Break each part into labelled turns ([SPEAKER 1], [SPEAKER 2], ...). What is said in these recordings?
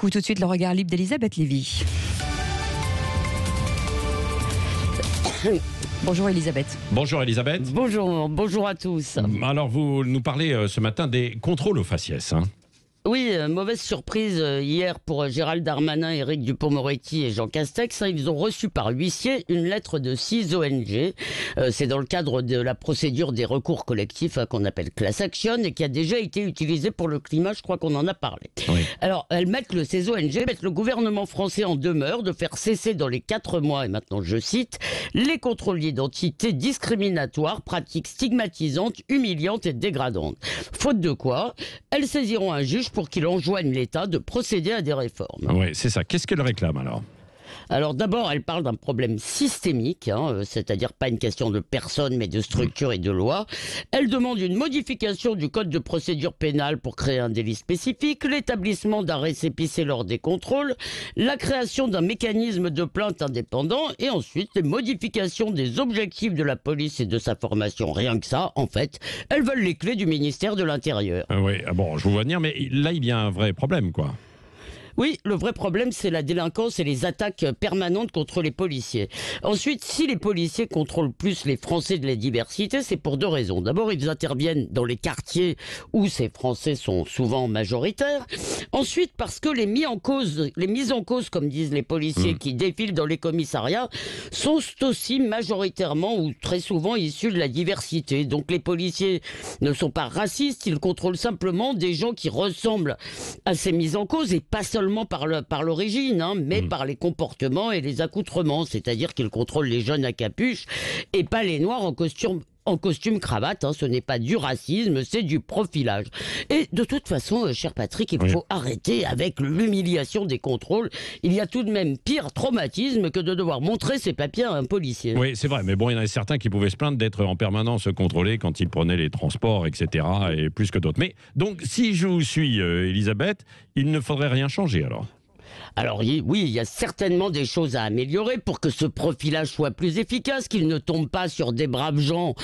[SPEAKER 1] beaucoup. Tout de suite, le regard libre d'Elisabeth Lévy. Bonjour Elisabeth.
[SPEAKER 2] Bonjour Elisabeth.
[SPEAKER 3] Bonjour à tous.
[SPEAKER 2] Alors vous nous parlez ce matin des contrôles aux faciès.
[SPEAKER 3] Oui, mauvaise surprise hier pour Gérald Darmanin, Éric Dupond-Moretti et Jean Castex. Ils ont reçu par l'huissier une lettre de 6 ONG. C'est dans le cadre de la procédure des recours collectifs qu'on appelle class action et qui a déjà été utilisée pour le climat. Je crois qu'on en a parlé.
[SPEAKER 2] Oui.
[SPEAKER 3] Alors, ces ONG mettent le gouvernement français en demeure de faire cesser dans les 4 mois, et maintenant je cite, les contrôles d'identité discriminatoires, pratiques stigmatisantes, humiliantes et dégradantes. Faute de quoi, elles saisiront un juge pour qu'il enjoigne l'État de procéder à des réformes.
[SPEAKER 2] Oui, c'est ça. Qu'est-ce qu'elle réclame alors ?
[SPEAKER 3] Alors d'abord, elle parle d'un problème systémique, c'est-à-dire pas une question de personne, mais de structure et de loi. Elle demande une modification du code de procédure pénale pour créer un délit spécifique, l'établissement d'un récépissé lors des contrôles, la création d'un mécanisme de plainte indépendant et ensuite les modifications des objectifs de la police et de sa formation. Rien que ça, en fait, elles veulent les clés du ministère de l'Intérieur.
[SPEAKER 2] Oui, bon, je vous vois venir, mais là, il y a un vrai problème, quoi.
[SPEAKER 3] Oui, le vrai problème, c'est la délinquance et les attaques permanentes contre les policiers. Ensuite, si les policiers contrôlent plus les Français de la diversité, c'est pour deux raisons. D'abord, ils interviennent dans les quartiers où ces Français sont souvent majoritaires. Ensuite, parce que les mises en cause, comme disent les policiers qui défilent dans les commissariats, sont aussi majoritairement ou très souvent issus de la diversité. Donc les policiers ne sont pas racistes, ils contrôlent simplement des gens qui ressemblent à ces mises en cause et pas seulement par l'origine, mais par les comportements et les accoutrements. C'est-à-dire qu'ils contrôlent les jeunes à capuche et pas les noirs en costume cravate. Ce n'est pas du racisme, c'est du profilage. Et de toute façon, cher Patrick, il faut arrêter avec l'humiliation des contrôles. Il y a tout de même pire traumatisme que de devoir montrer ses papiers à un policier.
[SPEAKER 2] Oui, c'est vrai, mais bon, il y en a certains qui pouvaient se plaindre d'être en permanence contrôlés quand ils prenaient les transports, etc., et plus que d'autres. Mais donc, si je vous suis, Elisabeth, il ne faudrait rien changer alors ?
[SPEAKER 3] Alors oui, il y a certainement des choses à améliorer pour que ce profilage soit plus efficace, qu'il ne tombe pas sur des braves gens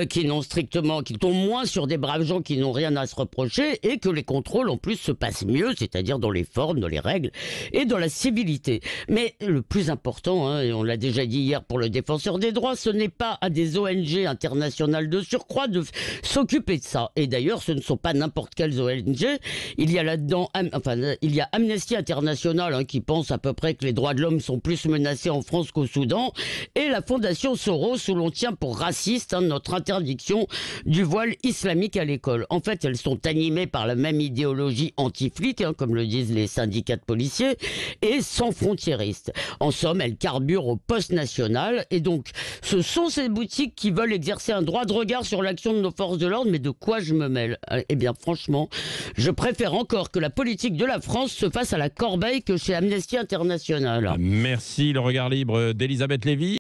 [SPEAKER 3] qu'il tombe moins sur des braves gens qui n'ont rien à se reprocher et que les contrôles en plus se passent mieux, c'est-à-dire dans les formes, dans les règles et dans la civilité. Mais le plus important, et on l'a déjà dit hier pour le défenseur des droits, ce n'est pas à des ONG internationales de surcroît de s'occuper de ça. Et d'ailleurs, ce ne sont pas n'importe quelles ONG. Il y a là-dedans, il y a Amnesty International qui pense à peu près que les droits de l'homme sont plus menacés en France qu'au Soudan, et la Fondation Soros, où l'on tient pour raciste notre interdiction du voile islamique à l'école. En fait, elles sont animées par la même idéologie anti-flic, comme le disent les syndicats de policiers, et sans frontiéristes. En somme, elles carburent au poste national, et donc ce sont ces boutiques qui veulent exercer un droit de regard sur l'action de nos forces de l'ordre, mais de quoi je me mêle ? Eh bien, franchement, je préfère encore que la politique de la France se fasse à la corbeille que chez Amnesty International.
[SPEAKER 2] Merci, le regard libre d'Elisabeth Lévy.